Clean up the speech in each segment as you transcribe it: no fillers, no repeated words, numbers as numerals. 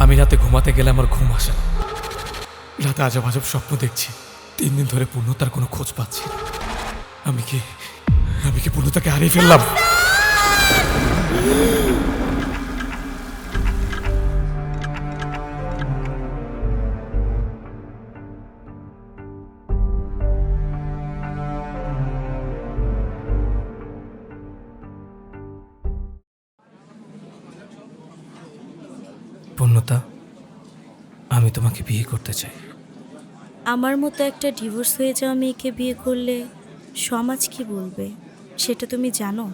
আমি রাতে ঘুমাতে গেলে আমার ঘুম আসে না। রাতে আজব আজব স্বপ্ন দেখছি। 3 দিন ধরে পূর্ণতার কোনো খোঁজ পাচ্ছি না। আমি কি পূর্ণতাকে হারিয়ে ফেললাম? পূর্ণতা, আমি তোমাকে বিয়ে করতে চাই। আমার মতো একটা ডিভোর্স হয়ে যাওয়া মেয়েকে বিয়ে করলে সমাজ কি বলবে সেটা তুমি জানো?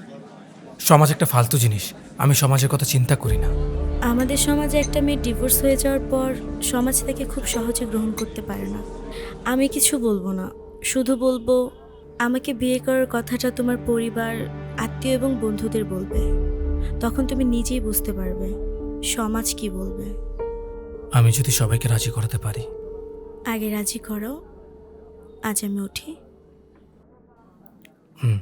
সমাজ একটা ফালতু জিনিস, আমি সমাজের কথা চিন্তা করি না। আমাদের সমাজে একটা মেয়ে ডিভোর্স হয়ে যাওয়ার পর সমাজ থেকে খুব সহজে গ্রহণ করতে পারে না। আমি কিছু বলবো না, শুধু বলবো আমাকে বিয়ে করার কথাটা তোমার পরিবার, আত্মীয় এবং বন্ধুদের বলবে। তখন তুমি নিজেই বুঝতে পারবে সমাজ কি বলবে। আমি যদি সবাইকে রাজি করাতে পারি। আগে রাজি করো, আজ আমি উঠি। হুম।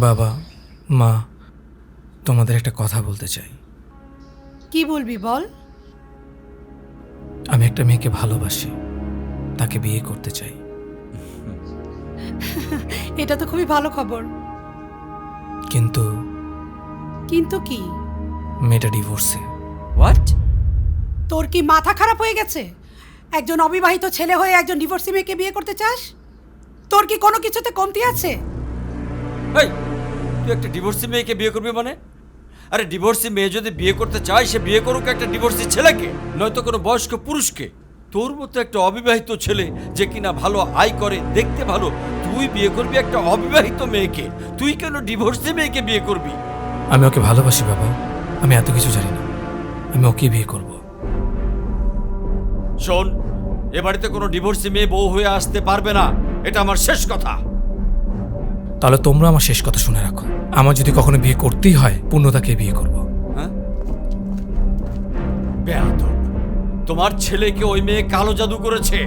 বাবা, মা, তোমাদের একটা কথা বলতে চাই। কি বলবি বল। আমি একটা মেয়েকে ভালোবাসি, তাকে বিয়ে করতে চাই। এটা তো খুবই ভালো খবর। কিন্তু কিন্তু কি? মেয়েটা ডিভোর্সে। হোয়াট? তোর কি মাথা খারাপ হয়ে গেছে? একজন অবিবাহিত ছেলে হয়ে একজন ডিভোর্সি মেয়েকে বিয়ে করতে চাস? তোর কি কোনো কিছুতে কমতি আছে? এই, তুই একটা ডিভোর্সি মেয়েকে বিয়ে করবি মানে? আরে ডিভোর্সি মেয়ে যদি বিয়ে করতে চায় সে বিয়ে করুক একটা ডিভোর্সি ছেলেকে, নয়তো কোনো বয়স্ক পুরুষকে। তোর মতো একটা অবিবাহিত ছেলে যে কিনা ভালো আয় করে, দেখতে ভালো, তুই বিয়ে করবি একটা অবিবাহিত মেয়েকে? তুই কেন ডিভোর্সি মেয়েকে বিয়ে করবি? আমি ওকে ভালোবাসি বাবা, আমি এত কিছু জানি না। আমি ওকে বিয়ে করব। শোন, এ বাড়িতে কোনো ডিভোর্সি মেয়ে বউ হয়ে আসতে পারবে না, এটা আমার শেষ কথা। তাহলে তোমরা আমার শেষ কথা শুনে রাখো। আমার যদি কখনো বিয়ে করতেই হয়, পূর্ণতাকে বিয়ে করব। হ্যাঁ, বেয়াদব। তোমার ছেলেকে ওই মেয়ে কালো জাদু করেছে,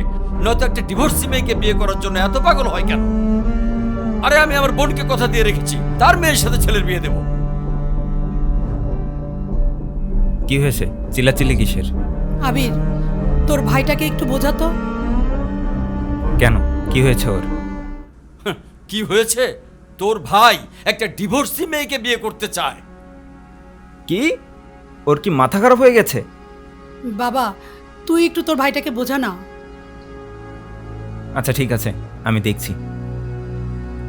নয়তো একটা ডিভোর্সি মেয়েকে বিয়ে করার জন্য এত পাগল হয় কেন? আরে আমি আমার বোনকে কথা দিয়ে রেখেছি, তার মেয়ের সাথে ছেলের বিয়ে দেব। কি হয়েছে? চিল্লাচিল্লি কিসের? আবির, তোর ভাইটাকে একটু বোঝাতো। কেন, কি হয়েছে ওর? কি হয়েছে? তোর ভাই একটা ডিভোর্সি মেয়েকে বিয়ে করতে চায়। কি? ওর কি মাথা খারাপ হয়ে গেছে? বাবা, তুই একটু তোর ভাইটাকে বোঝা না। আচ্ছা ঠিক আছে, আমি দেখছি।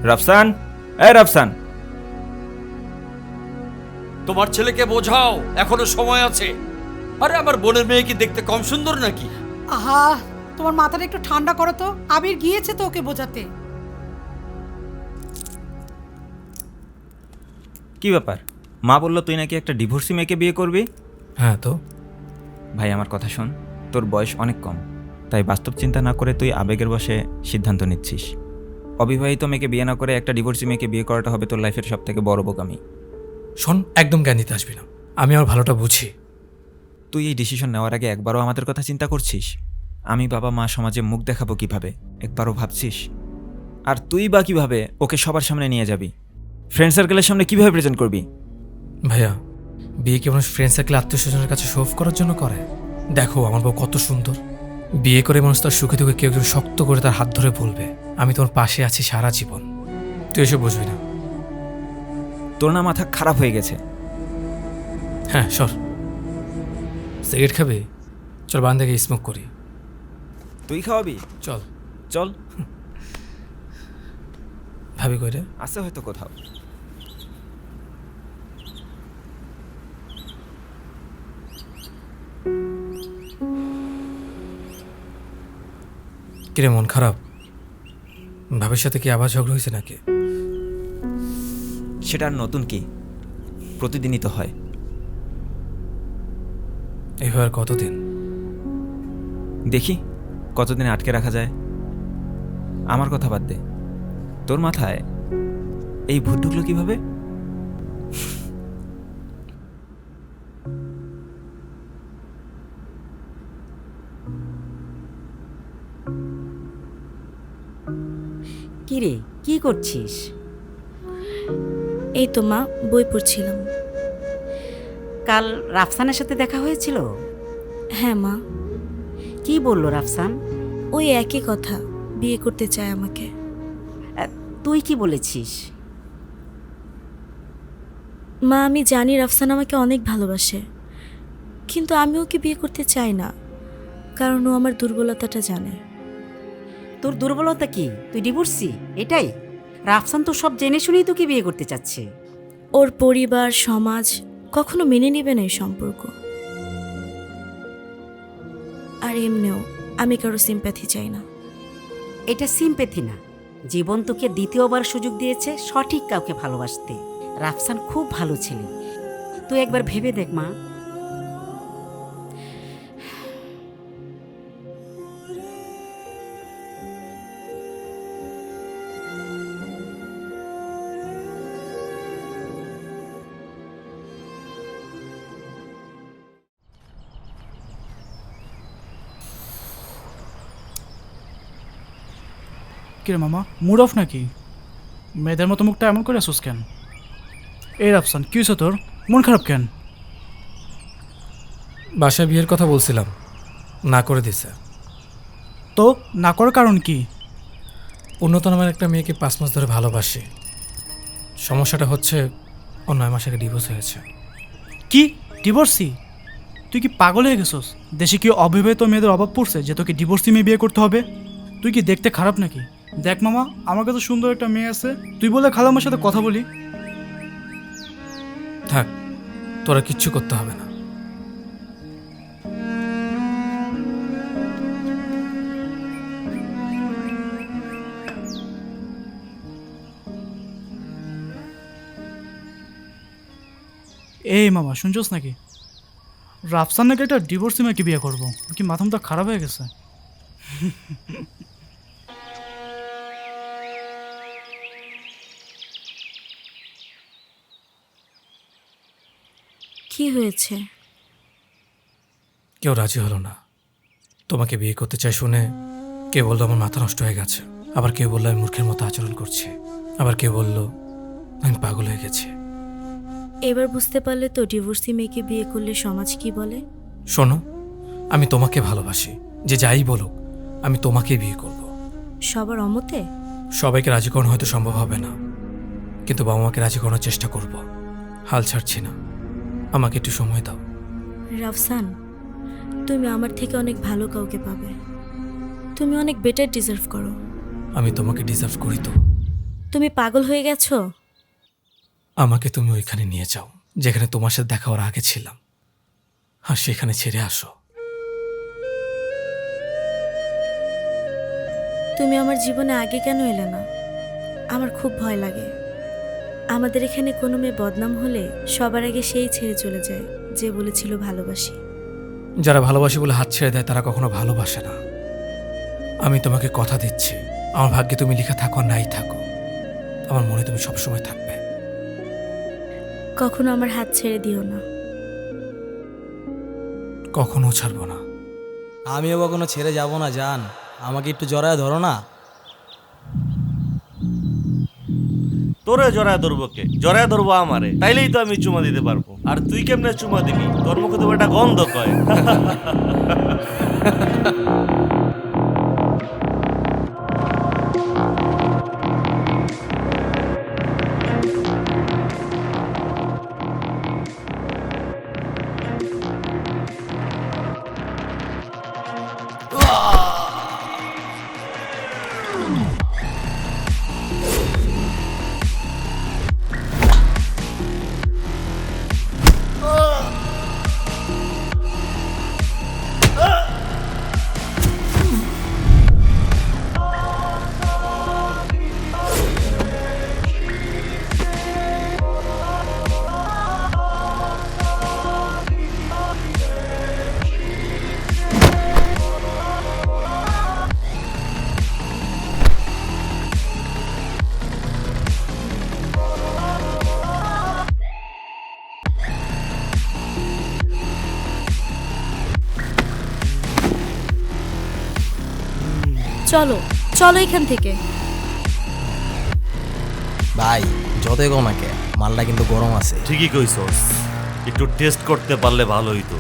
রাফসান, এই রাফসান। তোমার ছেলেকে বোঝাও, এখনো সময় আছে। আরে আমার বোনের মেয়ে কি দেখতে কম সুন্দর নাকি? আহা, তোমার মাথাটা একটু ঠান্ডা করো তো। আবির গিয়েছে তো ওকে বোঝাতে। কি ব্যাপার? মা বললো তুই নাকি একটা ডিভোর্সি মেয়েকে বিয়ে করবি। হ্যাঁ তো? ভাই আমার কথা শোন, তোর বয়স অনেক কম, তাই বাস্তব চিন্তা না করে তুই আবেগের বশে সিদ্ধান্ত নিচ্ছিস। অবিবাহিত মেয়েকে বিয়ে না করে একটা ডিভোর্সি মেয়েকে বিয়ে করাটা হবে তোর লাইফের সব থেকে বড় বোকামি। শোন, একদম জ্ঞান দিতে আসবি না। আমি আমার ভালোটা বুঝি। তুই এই ডিসিশন নেওয়ার আগে একবারও আমাদের কথা চিন্তা করছিস? আমি বাবা মা সমাজে মুখ দেখাবো কিভাবে, একবারও ভাবছিস? আর তুই বা কিভাবে ওকে সবার সামনে নিয়ে যাবি? ফ্রেন্ড সার্কেলের সামনে কিভাবে প্রেজেন্ট করবি? ভাইয়া, বিয়ে কি মানুষ ফ্রেন্ড সার্কেল, আত্মীয় স্বজনের কাছে শো অফ করার জন্য করে? দেখো আমার বউ কত সুন্দর। বিয়ে করে মানুষ তার সুখে দুঃখে কেউ একজন শক্ত করে তার হাত ধরে বলবে, আমি তোমার পাশে আছি সারা জীবন। তুই এসব বুঝবি না। তোর না মাথা খারাপ হয়ে গেছে? হ্যাঁ সর। সিগারেট খাবে? চল বারান্দা গিয়ে স্মোক করি। তুই খাওয়াবি? চল। চল। ভাবি কই রে? আছে হয়তো কোথাও। কিরে, মন খারাপ? ভাবির সাথে কি আবার ঝগড়া হয়েছে নাকি? সেটা আর নতুন কি, প্রতিদিনই তো হয়। এইভাবে আর কতদিন? দেখি কতদিন আটকে রাখা যায়। আমার কথা বাদ দে, তোর মাথায় এই ভূত ঢুকলো কিভাবে? করছিস? এই তো মা, বই পড়ছিলাম। কাল রাফসানের সাথে দেখা হয়েছিল? হ্যাঁ মা, কি বললো রাফসান? ওই একই কথা, বিয়ে করতে চায় আমাকে। তুই কি বলেছিস? মা, আমি জানি রাফসান আমাকে অনেক ভালোবাসে, কিন্তু আমি ওকে বিয়ে করতে চাই না, কারণ ও আমার দুর্বলতাটা জানে। তোর দুর্বলতা কি? তুই ডিভোর্সি, এটাই? রাফসান তো সব জেনে শুনেই তোকে বিয়ে করতে চাচ্ছে। ওর পরিবার সমাজ কখনো মেনে নেবে না এই সম্পর্ক। আর এমনিও আমি কারো সিম্প্যাথি চাই না। এটা সিম্প্যাথি না, জীবন তোকে দ্বিতীয়বার সুযোগ দিয়েছে সঠিক কাউকে ভালোবাসতে। রাফসান খুব ভালো ছেলে, তুই একবার ভেবে দেখ মা। কিরে মামা, মুড অফ নাকি? মেয়েদের মতো মুখটা এমন করে আসুস কেন? এই রাফসান, কি হয়েছে তোর? মন খারাপ কেন? বাসায় বিয়ের কথা বলছিলাম, না করে দিছে। তো না করার কারণ কি? উন্নত নামের একটা মেয়েকে 5 মাস ধরে ভালোবাসি। সমস্যাটা হচ্ছে ও 9 মাস আগে ডিভোর্স হয়েছে। কি ডিভোর্সি? তুই কি পাগল হয়ে গেছস? দেশে কি অবিবাহিত মেয়েদের অভাব পড়ছে যে তোকে ডিভোর্সি মেয়ে বিয়ে করতে হবে? তুই কি দেখতে খারাপ নাকি? দেখ মামা, আমার কাছে সুন্দর একটা মেয়ে আছে, তুই বলে খালাম্মার সাথে কথা বলি। থাক, তোরা কিচ্ছু করতে হবে না। এই মামা, শুনছস নাকি? রাফসান নাকি একটা ডিভোর্সি মেয়েকে বিয়ে করবো। কি মাথামটা খারাপ হয়ে গেছে? কি হয়েছে? কেউ রাজি হলো না। তোমাকে বিয়ে করতে চাই শুনে কেউ বললো আমার মাথা নষ্ট হয়ে গেছে, আবার কেউ বললো আমি মূর্খের মতো আচরণ করছি, আবার কেউ বললো আমি পাগল হয়ে গেছি। এবার বুঝতে পারলে তো ডিভোর্সি মেয়েকে বিয়ে করলে সমাজ কি বলে? শোনো, আমি তোমাকে ভালোবাসি, যে যাই বলুক আমি তোমাকেই বিয়ে করব। সবার অমতে? সবাইকে রাজি করানো হয়তো সম্ভব হবে না, কিন্তু বাবা মাকে রাজি করানোর চেষ্টা করব। হাল ছাড়ছি না, আমাকে একটু সময় দাও। রাফসান, তুমি আমার থেকে অনেক ভালো কাউকে পাবে। তুমি অনেক বেটার ডিজার্ভ করো। আমি তোমাকে ডিজার্ভ করি তো। তুমি পাগল হয়ে গেছো? আমাকে তুমি ওইখানে নিয়ে যাও যেখানে তোমার সাথে দেখা হওয়ার আগে ছিলাম, আর সেখানে ছেড়ে আসো। তুমি আমার জীবনে আগে কেন এলে না? আমার খুব ভয় লাগে। আমাদের এখানে কোনো মেয়ে বদনাম হলে সবার আগে সেই ছেড়ে চলে যায় যে বলেছিল ভালোবাসি। যারা ভালোবাসি বলে হাত ছেড়ে দেয় তারা কখনো ভালোবাসে না। আমি তোমাকে কথা দিচ্ছি, আমার ভাগ্যে তুমি লেখা থাকো আর নাই থাকো, আমার মনে তুমি সবসময় থাকবে। কখনো আমার হাত ছেড়ে দিও না। কখনো ছাড়বো না। আমিও কখনো ছেড়ে যাব না জান, আমাকে একটু জড়ায় ধরো না। তোরে জড়ায় ধরবো কে? জড়ায় ধরবো আমারে, তাইলেই তো আমি চুমা দিতে পারবো। আর তুই কেমনে চুমা দিবি? তোর মুখে তো একটা গন্ধ কয়। চলো চলো এখান থেকে। ভাই যতই গো নাকে মালটা কিন্তু গরম আছে। ঠিকই কইছস, একটু টেস্ট করতে পারলে ভালো হইতো।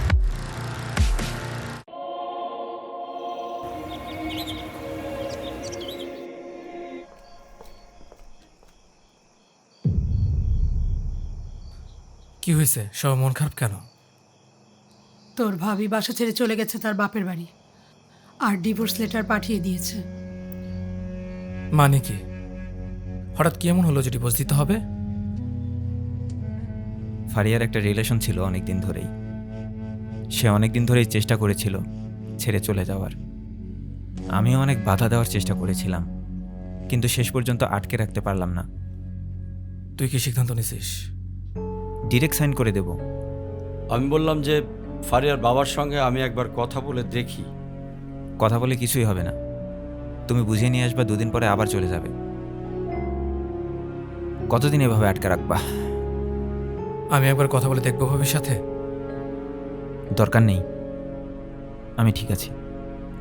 কি হয়েছে, সব মন খারাপ কেন? তোর ভাবি বাসা ছেড়ে চলে গেছে তার বাপের বাড়ি, আর ডিভোর্স লেটার পাঠিয়ে দিয়েছে। মানে কি? হঠাৎ কি এমন হলো যে ডিভোর্স দিতে হবে? ফারিয়ার একটা রিলেশন ছিল অনেক দিন ধরেই। সে অনেক দিন ধরেই চেষ্টা করেছিল ছেড়ে চলে যাওয়ার। আমিও অনেক বাধা দেওয়ার চেষ্টা করেছিলাম, কিন্তু শেষ পর্যন্ত আটকে রাখতে পারলাম না। তুই কি সিদ্ধান্ত নিছিস? ডিরেক্ট সাইন করে দেব। আমি বললাম যে ফারিয়ার বাবার সঙ্গে আমি একবার কথা বলে দেখি। কথা বলে কিছুই হবে না। তুমি বুঝিয়ে নিয়ে আসবা, 2 দিন পরে আবার চলে যাবে। কতদিন এভাবে আটকে রাখবা? আমি একবার কথা বলে দেখবো ভাবির সাথে। দরকার নেই, আমি ঠিক আছি।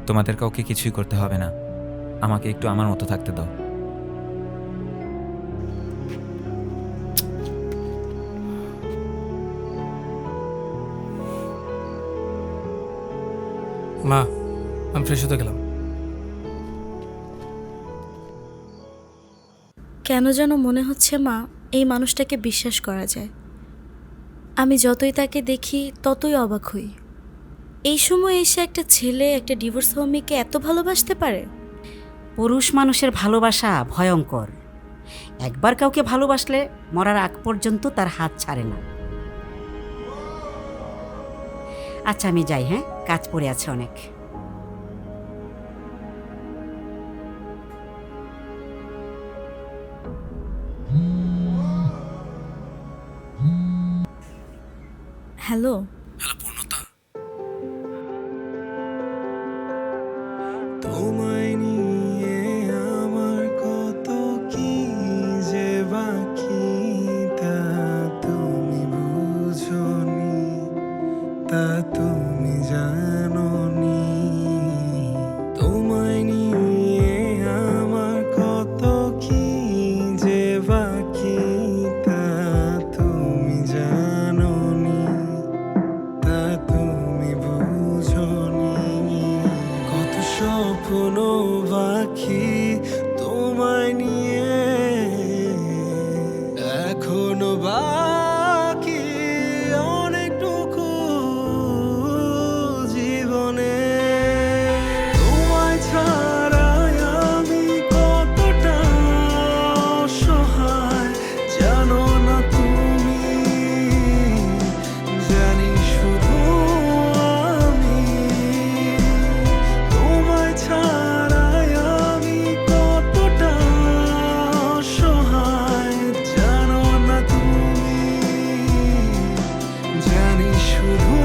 তোমাদের কাউকে কিছুই করতে হবে না, আমাকে একটু আমার মতো থাকতে দাও। মা, আমি ফ্রেশ হতে গেলাম। কেন যেন মনে হচ্ছে মা, এই মানুষটাকে বিশ্বাস করা যায়। আমি যতই তাকে দেখি ততই অবাক হই। এই সময় এসে একটা ছেলে একটা ডিভোর্স হওয়া মেয়েকে এত ভালোবাসতে পারে? পুরুষ মানুষের ভালোবাসা ভয়ঙ্কর। একবার কাউকে ভালোবাসলে মরার আগ পর্যন্ত তার হাত ছাড়ে না। আচ্ছা আমি যাই, হ্যাঁ, কাজ পড়ে আছে অনেক। হ্যালো, হ্যালো পূর্ণতা। তোমায় নিয়ে আমার কত কি যে বাকি, তা তুমি বুঝোনি, তা তুমি জানোনি। তোমায় নিয়ে আমার কত কি যে বাকি, তা তুমি জানোনি, তা তুমি বুঝোনি। কত স্বপ্ন বাকি তোমায় নিয়ে, এখনো বাকি অনেকটুকু জীবনে। তোমায় ছাড়া আমি কতটা অসহায় জানো না তুমি, জানি শুধু আমি। তোমায় ছাড়া আমি কতটা অসহায় জানো না তুমি, জানি শুধু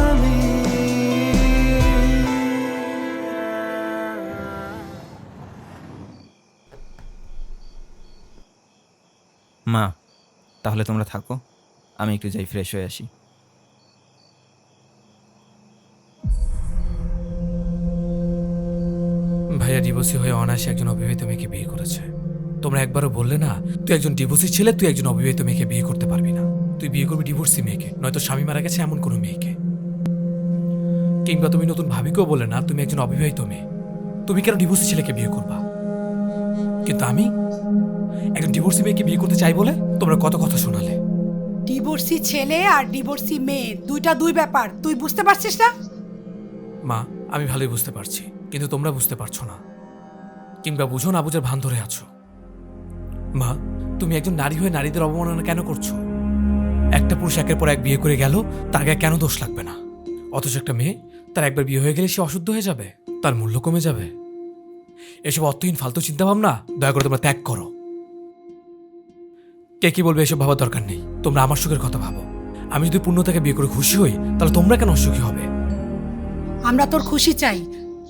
আমি। মা, তাহলে তোমরা থাকো, আমি একটু যাই ফ্রেশ হয়ে আসি। ভাইয়া ডিভোর্সি হয়ে অনায়াসে একজন অবিবাহিত মেয়েকে বিয়ে করেছে। তোমরা একবারও বললে না তুই একজন ডিভোর্সি ছেলে, তুই একজন অবিবাহিত মেয়েকে বিয়ে করতে পারবি না। তুই বিয়ে করবি ডিভোর্সি মেয়েকে, নয়তো স্বামী মারা গেছে এমন কোনো মেয়েকে। কিংবা তুমি নতুন ভাবিকেও বলে না তুমি একজন অবিবাহিত মেয়ে, তুমি কেন ডিভোর্সি ছেলেকে বিয়ে করবা? কিন্তু আমি একজন ডিভোর্সি মেয়েকে বিয়ে করতে চাই বলে তোমরা কত কথা শোনালে। ডিভোর্সি ছেলে আর ডিভোর্সি মেয়ে দুইটা দুই ব্যাপার, তুই বুঝতে পারছিস না? মা, আমি ভালোই বুঝতে পারছি, কিন্তু তোমরা বুঝতে পারছো না, কিংবা বুঝো না বুঝার ভান ধরে আছো। মা, তুমি একজন নারী হয়ে নারীদের অবমাননা কেন করছো? একটা পুরুষ একের পর এক বিয়ে করে গেল, তার গায়ে কেন দোষ লাগবে না? অথচ একটা মেয়ে, তার একবার বিয়ে হয়ে গেলে সে অশুদ্ধ হয়ে যাবে, তার মূল্য কমে যাবে। এসব অর্থহীন ফালতু চিন্তা ভাবনা দয়া করে তোমরা ত্যাগ করো। কে কি বলবে এসব ভাবার দরকার নেই, তোমরা আমার সুখের কথা ভাবো। আমি যদি পূর্ণতাকে বিয়ে করে খুশি হই, তাহলে তোমরা কেন অসুখী হবে? আমরা তোর খুশি চাই,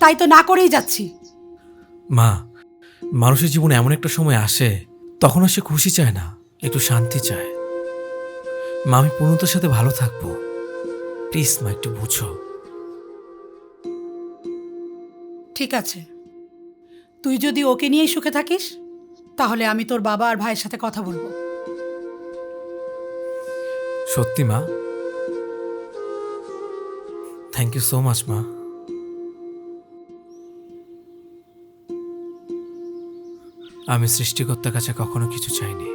তাই তো না করেই যাচ্ছি। মা, মানুষের জীবনে এমন একটা সময় আসে তখন আর সে খুশি চায় না, একটু শান্তি চায়। মা, আমি পূর্ণতার সাথে ভালো থাকবো, প্লিজ মা একটু বুঝো। ঠিক আছে, তুই যদি ওকে নিয়েই সুখে থাকিস তাহলে আমি তোর বাবা আর ভাইয়ের সাথে কথা বলবো। সত্যি মা? থ্যাংক ইউ সো মাচ মা। আমি সৃষ্টিকর্তার কাছে কখনো কিছু চাইনি।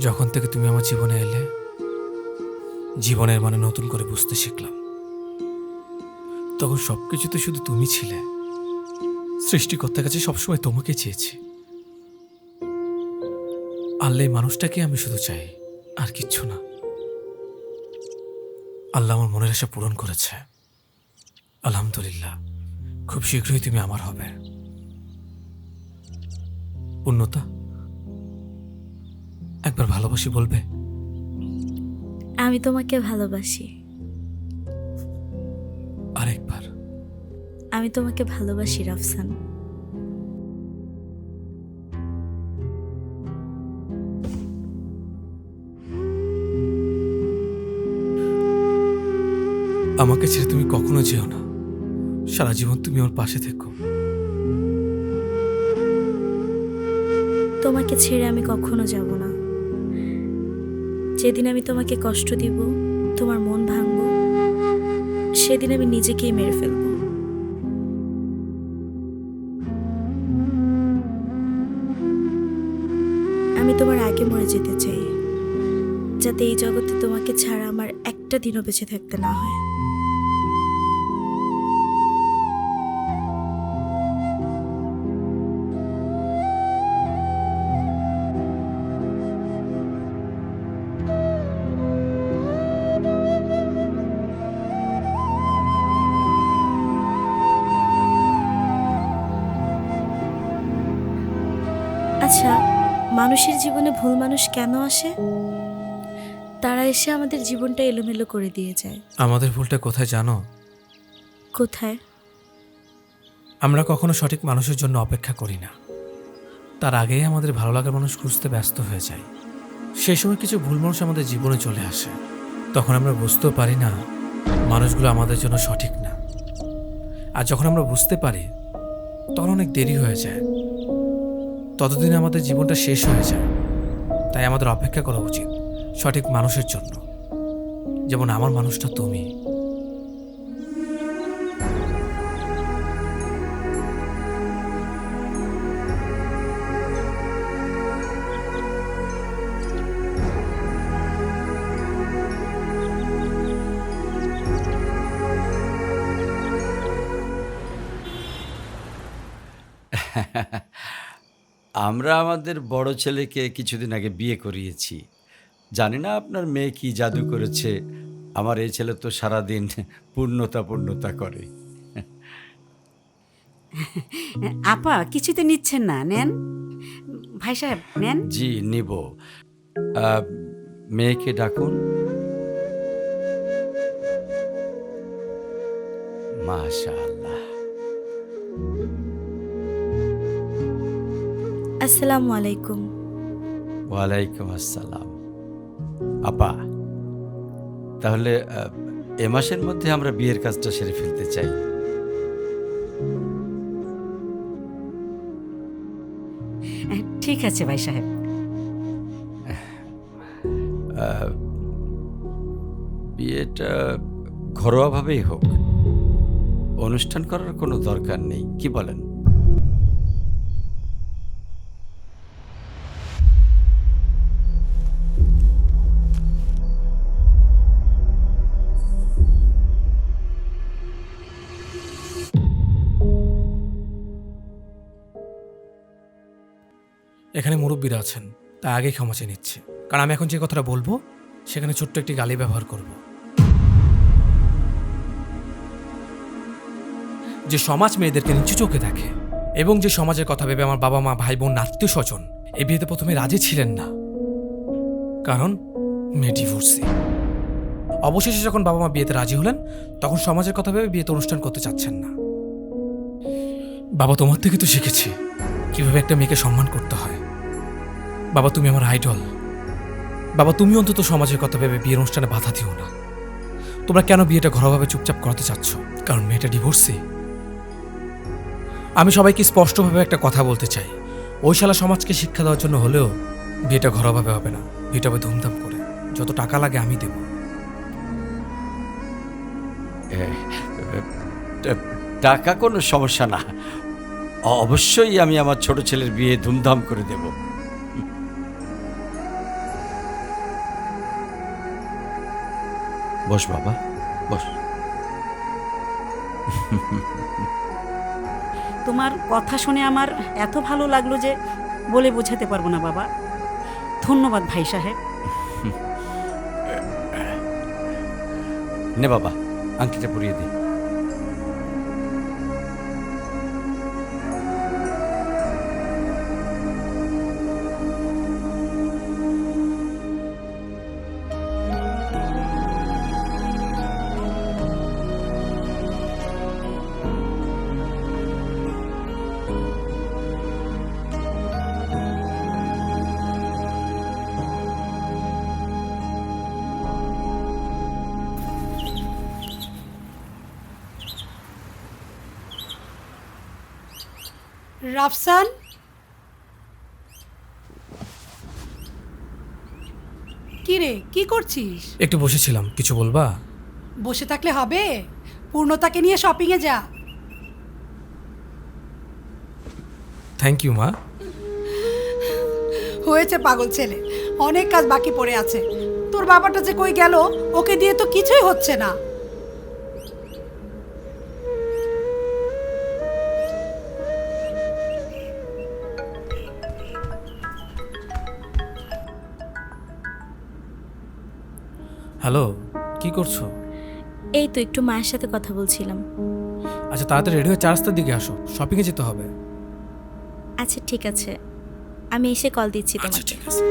যখন থেকে তুমি আমার জীবনে এলে, জীবনের মানে নতুন করে বুঝতে শিখলাম। তখন সবকিছুতে শুধু তুমি ছিলে। সৃষ্টিকর্তার কাছে সবসময় তোমাকে চেয়েছি। আল্লাহ এই মানুষটাকে আমি শুধু চাই, আর কিচ্ছু না। আল্লাহ আমার মনের আশা পূরণ করেছে। আলহামদুলিল্লাহ, খুব শীঘ্রই তুমি আমার হবে। পূর্ণতা, একবার ভালোবাসি বলবে? আমি তোমাকে ভালোবাসি। আরেকবার? আমি তোমাকে ভালোবাসি রাফসান। আমাকে ছেড়ে তুমি কখনো যেও না। সারা জীবন তুমি আমার পাশে থেকো। তোমাকে ছেড়ে আমি কখনো যাব না। যেদিন আমি তোমাকে কষ্ট দিব, তোমার মন ভাঙব, সেদিন আমি নিজেকেই মেরে ফেলব। আমি তোমার আগে মরে যেতে চাই, যাতে এই জগতে তোমাকে ছাড়া আমার একটা দিনও বেঁচে থাকতে না হয়। আচ্ছা, মানুষের জীবনে ভুল মানুষ কেন আসে? তারা এসে আমাদের জীবনটা এলোমেলো করে দিয়ে যায়। আমাদের ভুলটা কোথায় জানো? কোথায়? আমরা কখনো সঠিক মানুষের জন্য অপেক্ষা করি না। তার আগেই আমাদের ভালো লাগার মানুষ খুঁজতে ব্যস্ত হয়ে যায়। সেই সময় কিছু ভুল মানুষ আমাদের জীবনে চলে আসে। তখন আমরা বুঝতেও পারি না মানুষগুলো আমাদের জন্য সঠিক না। আর যখন আমরা বুঝতে পারি, তখন অনেক দেরি হয়ে যায়। ততদিনে আমাদের জীবনটা শেষ হয়ে যায়। তাই আমাদের অপেক্ষা করা উচিত সঠিক মানুষের জন্য, যেমন আমার মানুষটা তুমি। আমরা আমাদের বড় ছেলেকে কিছুদিন আগে বিয়ে করিয়েছি। জানি না আপনার মেয়ে কি জাদু করেছে। আমার এই ছেলে তো সারাদিন পূর্ণতা করে। আপা কিছুতে নিচ্ছেন না, নেন। ভাই সাহেব নেন। জি, নিব। মেয়েকে ডাকুন। মাশাআল্লাহ। আসসালামু আলাইকুম। ওয়ালাইকুম আসসালাম। আপা, তাহলে এ মাসের মধ্যে আমরা বিয়ের কাজটা সেরে ফেলতে চাই। ঠিক আছে ভাই সাহেব। বিয়েটা ঘরোয়াভাবেই হোক, অনুষ্ঠান করার কোনো দরকার নেই, কি বলেন? এখানে মুরব্বীরা আছেন, তাই আগে ক্ষমা চেয়ে নিচ্ছে। কারণ আমি এখন যে কথাটা বলবো সেখানে ছোট্ট একটি গালি ব্যবহার করব। যে সমাজ মেয়েদেরকে নিচু চোখে দেখে এবং যে সমাজের কথা ভেবে আমার বাবা মা ভাই বোন আত্মীয় স্বজন এই বিয়েতে প্রথমে রাজি ছিলেন না, কারণ মেয়ে ডিভোর্সি। অবশেষে যখন বাবা মা বিয়েতে রাজি হলেন, তখন সমাজের কথা ভেবে বিয়েতে অনুষ্ঠান করতে চাচ্ছেন না। বাবা, তোমার থেকে তো শিখেছি কিভাবে একটা মেয়েকে সম্মান করতে হয়। বাবা, তুমি আমার আইডল। বাবা, তুমি অন্তত সমাজের কথা ভেবে বিয়ের অনুষ্ঠানে বাধা দিও না। তোমরা কেন বিয়েটা ঘরোয়াভাবে চুপচাপ করাতে চাচ্ছ? কারণ মেয়েটা ডিভোর্সি। আমি সবাইকে স্পষ্টভাবে একটা কথা বলতে চাই, ওই শালা সমাজকে শিক্ষা দেওয়ার জন্য হলেও বিয়েটা ঘরোয়াভাবে হবে না, বিয়েটা হবে ধুমধাম করে। যত টাকা লাগে আমি দেব। টাকা কোনো সমস্যা না, অবশ্যই আমি আমার ছোট ছেলের বিয়ে ধুমধাম করে দেব। বস বাবা, বস। তোমার কথা শুনে আমার এত ভালো লাগলো যে বলে বোঝাতে পারবো না বাবা। ধন্যবাদ ভাই সাহেব। নে বাবা, আংটিটা পরিয়ে দিই। রাফসান, কি রে, কি করছিস? একটু বসেছিলাম, কিছু বলবা? বসে থাকলে হবে? পূর্ণতাকে নিয়ে শপিংয়ে যা। থ্যাংক ইউ মা। হয়েছে পাগল ছেলে, অনেক কাজ বাকি পড়ে আছে। তোর বাবাটা যে কই গেল, ওকে দিয়ে তো কিছুই হচ্ছে না। হ্যালো, কি করছো? এই তো একটু মায়ের সাথে কথা বলছিলাম। আচ্ছা তাড়াতাড়ি রেডি হয়ে 4 রাস্তার দিকে আসো, শপিংয়ে যেতে হবে। আচ্ছা ঠিক আছে, আমি এসে কল দিচ্ছি আচ্ছা তোমাকে। ঠিক আছে।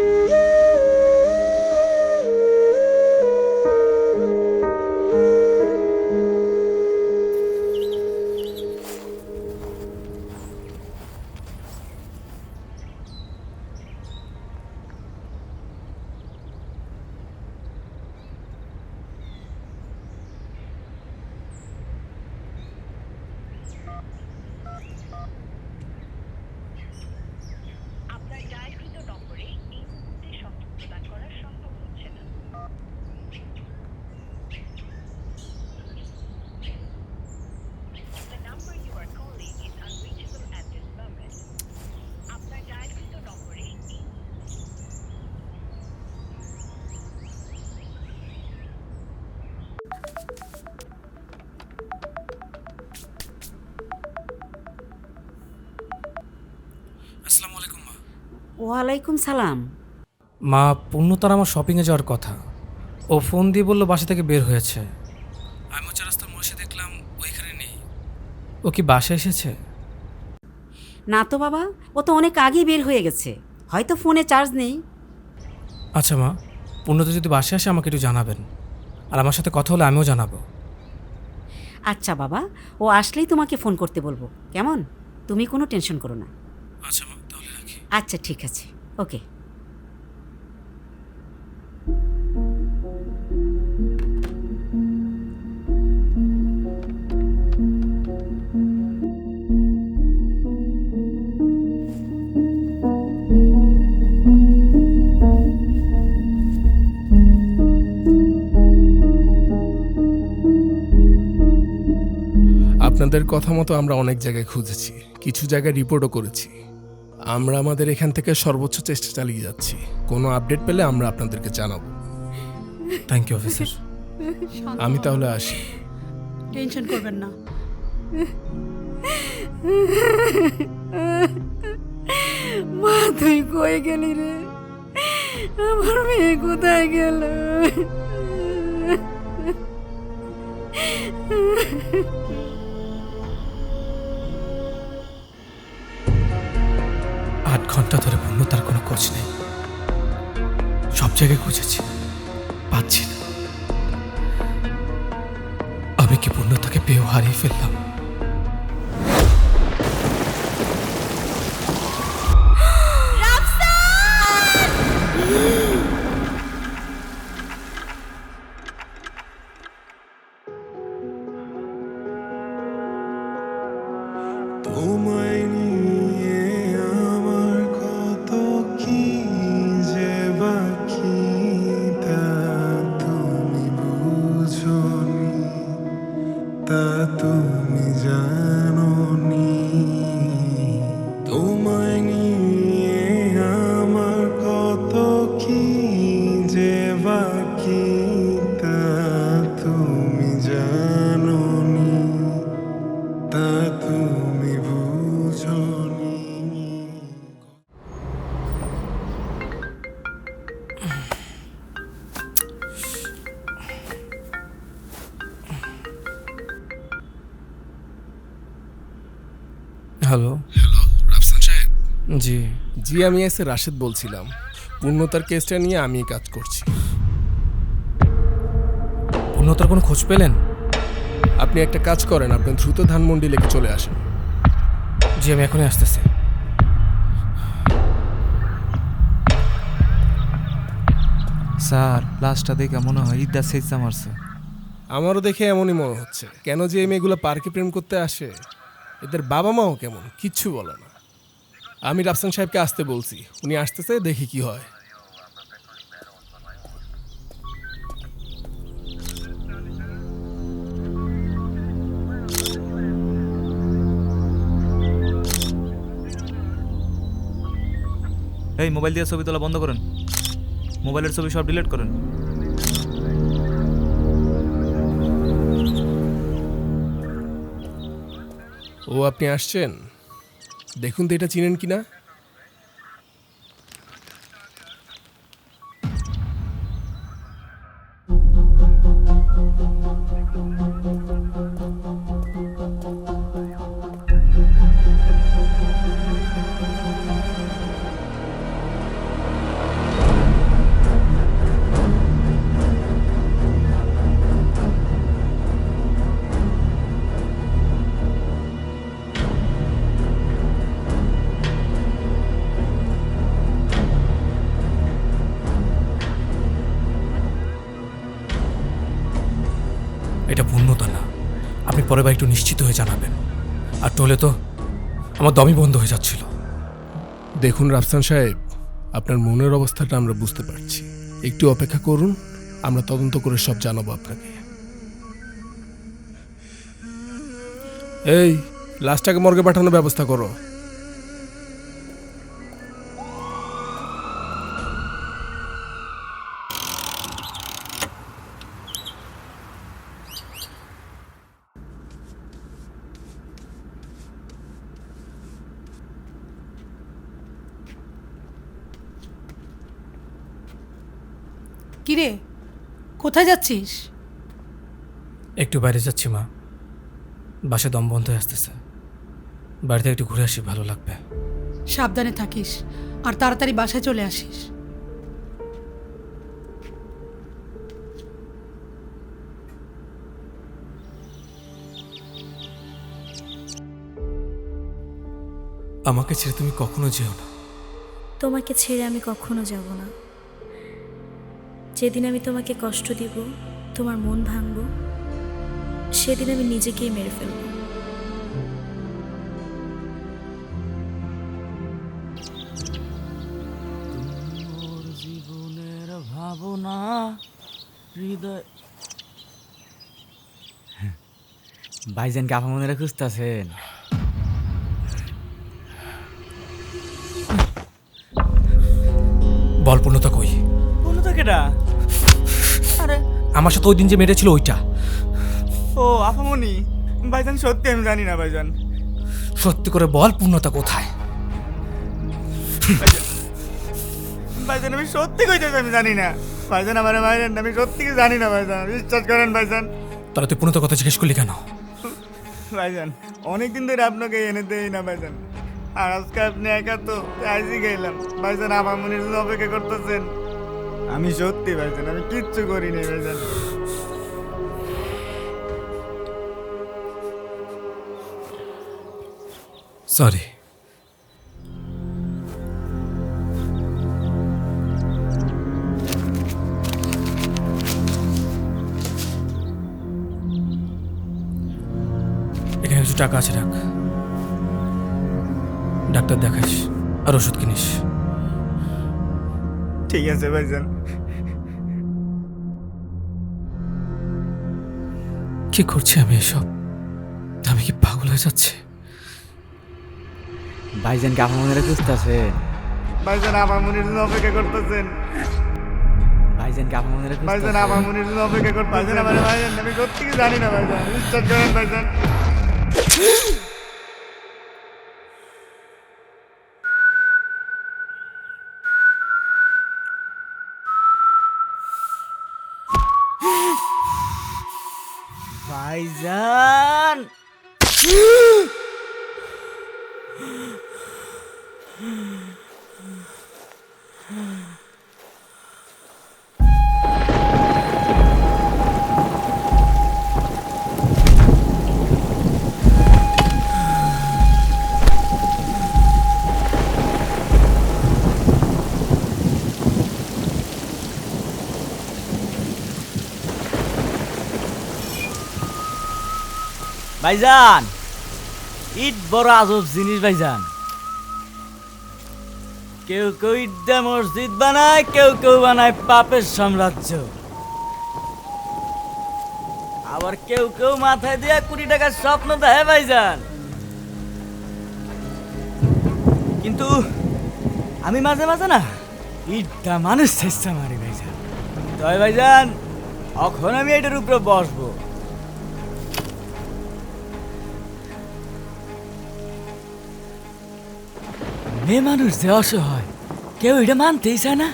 আসসালামু আলাইকুম মা। ওয়ালাইকুম সালাম। মা, পূর্ণতার আমার শপিংয়ে যাওয়ার কথা। ও ফোন দিয়ে বললো বাসা থেকে বের হয়েছে। আমি 4 রাস্তার মোড়ে এসে দেখলাম ওইখানে নেই। ও কি বাসায় এসেছে? না তো বাবা, ও তো অনেক আগেই বের হয়ে গেছে, হয়তো ফোনে চার্জ নেই। আচ্ছা মা, পূর্ণতা যদি বাসায় আসে আমাকে একটু জানাবেন, আর আমার সাথে কথা হলে আমিও জানাবো। আচ্ছা বাবা, ও আসলেই তোমাকে ফোন করতে বলবো, কেমন? তুমি কোনো টেনশন করো না। আচ্ছা মা, তাহলে রাখি। আচ্ছা ঠিক আছে, ওকে। আপনাদের কথা মতো আমরা অনেক জায়গায় খুঁজেছি, কিছু জায়গায় রিপোর্টও করেছি। আমরা আমাদের এখান থেকে সর্বোচ্চ চেষ্টা চালিয়ে যাচ্ছি। কোনো আপডেট পেলে আমরা আপনাদেরকে জানাবো। Thank you officer. আমি তাহলে আসি। টেনশন করবেন না। মা তুই কই গেলি রে? আমার মেয়ে কোথায় গেল? 8 ঘন্টা ধরে পূর্ণতার কোনো খোঁজ নেই। সব জায়গায় খুঁজেছি, পাচ্ছি না। আমি কি পূর্ণতাকে পেয়েও হারিয়ে ফেললাম? তোমায় নিয়ে আমার কি যে বাকি তা তুমি জানোনি, তা তুমি বুঝোনি। হ্যালো, রাফসান সাহেব। জি। জি, আমি এসে রাশেদ বলছিলাম। পূর্ণতার কেসটা নিয়ে আমি কাজ করছি। পূর্ণতার কোনো খোঁজ পেলেন? আপনি একটা কাজ করেন, আপনি দ্রুত ধানমন্ডি লেকে চলে আসেন। জি, আমি এখনই আসতেছি। স্যার লাস্টটা দেখে মনে হয় ঈদা সেজা মারছে। আমারও দেখে এমনই মনে হচ্ছে। কেন যে এই মেয়েগুলো পার্কে প্রেম করতে আসে, এদের বাবা মাও কেমন, কিচ্ছু বলে না। আমি রাফসান সাহেবকে আসতে বলছি, উনি আসতেছে, দেখি কি হয়। এই মোবাইল দিয়ে ছবি তোলা বন্ধ করেন, মোবাইলের ছবি সব ডিলিট করেন। ও, আপনি আসছেন? দেখুন তো এটা চিনেন কিনা। এটা পূর্ণতা না। আপনি পরের বার একটু নিশ্চিত হয়ে জানাবেন। আর টলে তো আমার দমই বন্ধ হয়ে যাচ্ছিল। দেখুন রাফসান সাহেব, আপনার মনের অবস্থাটা আমরা বুঝতে পারছি। একটু অপেক্ষা করুন, আমরা তদন্ত করে সব জানাবো আপনাকে। এই লাশটাকে মর্গে পাঠানোর ব্যবস্থা করো। কিরে, কোথায় যাচ্ছিস? একটু বাইরে যাচ্ছি মা, বাসায় দম বন্ধ হয়ে আসতেছে। বাড়িতে একটু ঘুরে আসি, ভালো লাগবে। সাবধানে থাকিস আর তাড়াতাড়ি বাসায় চলে আসিস। আমাকে ছেড়ে তুমি কখনো যেও না। তোমাকে ছেড়ে আমি কখনো যাব না। যেদিন আমি তোমাকে কষ্ট দিব, তোমার মন ভাঙব, সেদিন আমি নিজেকেই মেরে ফেলব। জীবনের ভাবনা হৃদয়। ভাইজান কে মনে খুঁজতেছেন? বল পূর্ণতা কই? পূর্ণতা কেডা? আরে আমার সাথে ওই দিন যে মেরেছিল ওইটা। ও আপামনি। ভাইজান সত্যি আমি জানি না ভাইজান। সত্যি করে বল পূর্ণতা কোথায়? ভাইজান আমি সত্যি কইতেছি আমি জানি না ভাইজান। আমার ভাইজান আমি সত্যি জানি না ভাইজান, বিশ্বাস করেন ভাইজান। তাহলে তুই পূর্ণতার কথা জিজ্ঞেস করলি কেন? ভাইজান অনেকদিন ধরে আপনাকে এনে দেই না ভাইজান, আর আজকে আপনি একা তো আইজি গেলাম ভাইজান। আমার মনের জন্য অপেক্ষা করতেছেন। আমি সত্যি ভাইজান আমি কিচ্ছু করিনি ভাইজান। সরি। এখানে কিছু টাকা আছে, রাখ। ডাক্তার দেখাস আর ওষুধ কিনিস। ঠিক আছে ভাইজান। কি করছি আমি এসব? আমি কি পাগল হয়ে যাচ্ছি? ভাইজান কে আপনার মনে খুঁজতেছে? ভাইজান আমার মনির জন্য অপেক্ষা করতেছেন। ভাইজান কি আপনার মনে ভাইজান আমার মনির জন্য অপেক্ষা করতেছেন। ভাইজান আমি সত্যি কি জানি না ভাইজান, বিশ্বাস করেন ভাইজান। ভাইজান ভাইজান ইট বড় আজব জিনিস ভাইজান। কেউ কেউ ইট দিয়ে মসজিদ বানায়, কেউ কেউ বানায় পাপের সাম্রাজ্য, আবার কেউ কেউ মাথায় দিয়ে 20 টাকার স্বপ্ন দেখে ভাইজান। কিন্তু আমি মাঝে মাঝে না ইটটা মানুষ চেষ্টা মারি ভাইজান। তাই ভাইজান এখন আমি এটার উপরে বসবো। মেয়ে মানুষ যে অসহায়, কেউ এটা মানতেই চায় না।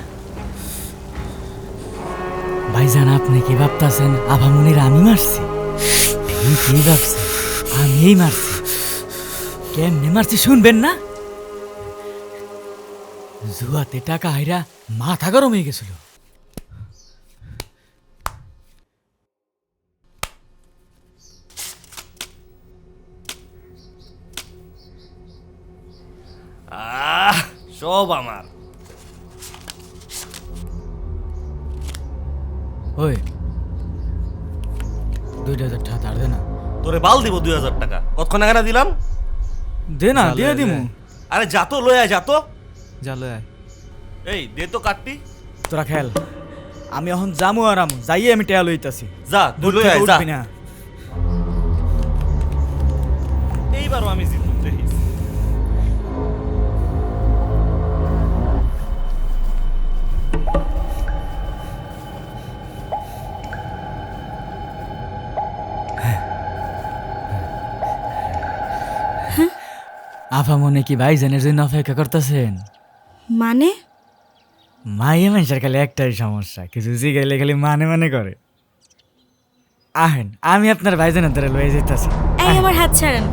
ভাইজান আপনি কি ভাবতেছেন আভামনির আমি মারছি? ঠিকই ভাবছি, আমিই মারছি। কেমনে মারছি শুনবেন না? জুয়াতে টাকা হাইরা মাথা গরম হয়ে গেছিল। সব আমার। ওই 2000 টাকা ধার দে না। তোরে বাল দিব 2000 টাকা। কতক্ষণ আগে না দিলাম? দে না, দিয়ে দিমু। আরে যা তো লয়ে আয়, যা তো। যা লয় আয়। এই দে তো কাটটি। তোরা খেল, আমি এখন জামু আর আমু যাইয়ে আমি টেয়া লইতাছি। যা তুই লয়ে আয়, যা। উঠবি না। এইবারও আমি জিতব দেখিস। আফা মনে কি ভাইজানের জন্য অপেক্ষা করতেছেন? মানে মাইয়া মানুষের খালি একটাই সমস্যা, কিছু জিগাইলে খালি মানে মানে করে। আহেন আমি আপনার ভাইজানের দ্বারা লয়ে যেতেছি। এই আমার হাত ছাড়েন।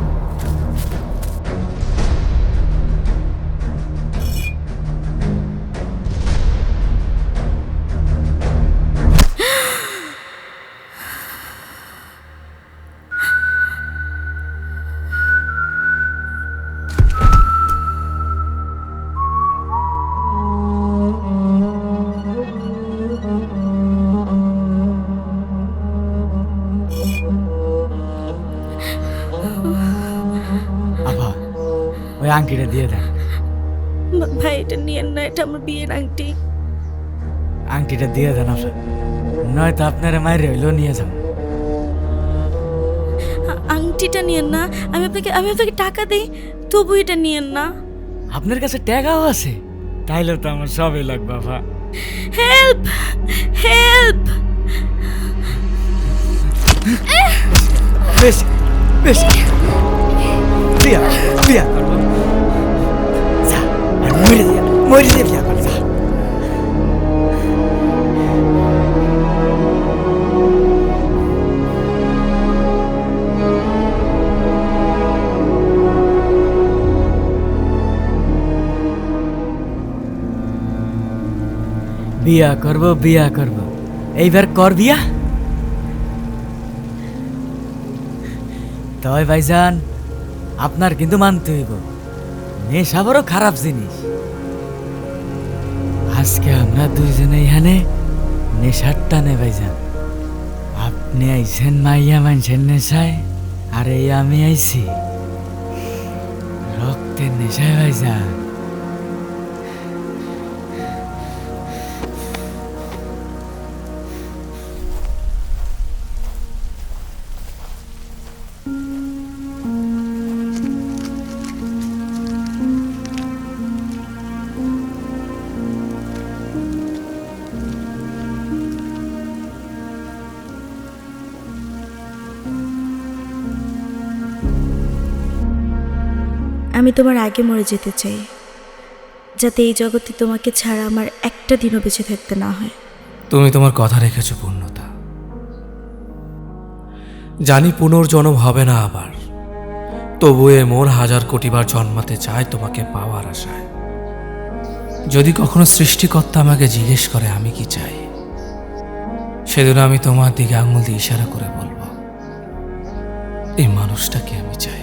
আফা ওই আংটিটা দিয়ে দেন। ভাই এটা নিয়েন না, এটা আমার বিয়ের আংটি। আংটিটা দিয়ে দেন আফা, নয়তো আপনারা মাইরে হইলেও নিয়ে যান। আংটিটা নিয়েন না, আমি আপনাকে টাকা দেই, তবু এটা নিয়েন না। আপনার কাছে টাকাও আছে? তাইলে তো আমার সবই লাগবে আফা। Help help. বেশ বেশ বিয়া বিয়া করবো। যা আর মরে দিয়া বিয়া কর যা। বিয়া করব এইবার কর বিয়া। তয় ভাইজান আপনার কিন্তু মানতে হইব, নেশা বড় খারাপ জিনিস। আজকে আমরা দুইজনে এখানে নেশার টানে ভাইজান। আপনি আইছেন মাইয়া মানুষের নেশায়, আর এই আমি আইছি রক্তের নেশায় ভাইজান। আমি তোমার আগে মরে যেতে চাই, যাতে এই জগতে তোমাকে ছাড়া আমার একটা দিনও বেঁচে থাকতে না হয়। তুমি তোমার কথা রেখেছো পূর্ণতা। জানি পুনর্জন্ম হবে না আবার, তবু এ মন 1000 কোটিবার জন্মাতে চায় তোমাকে পাওয়ার আশায়। যদি কখনো সৃষ্টিকর্তা আমাকে জিজ্ঞেস করে আমি কি চাই, সেদিন আমি তোমার দিকে আঙুল দিয়ে ইশারা করে বলবো, এই মানুষটাকে আমি চাই,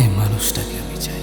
এই মানুষটাকে আমি চাই।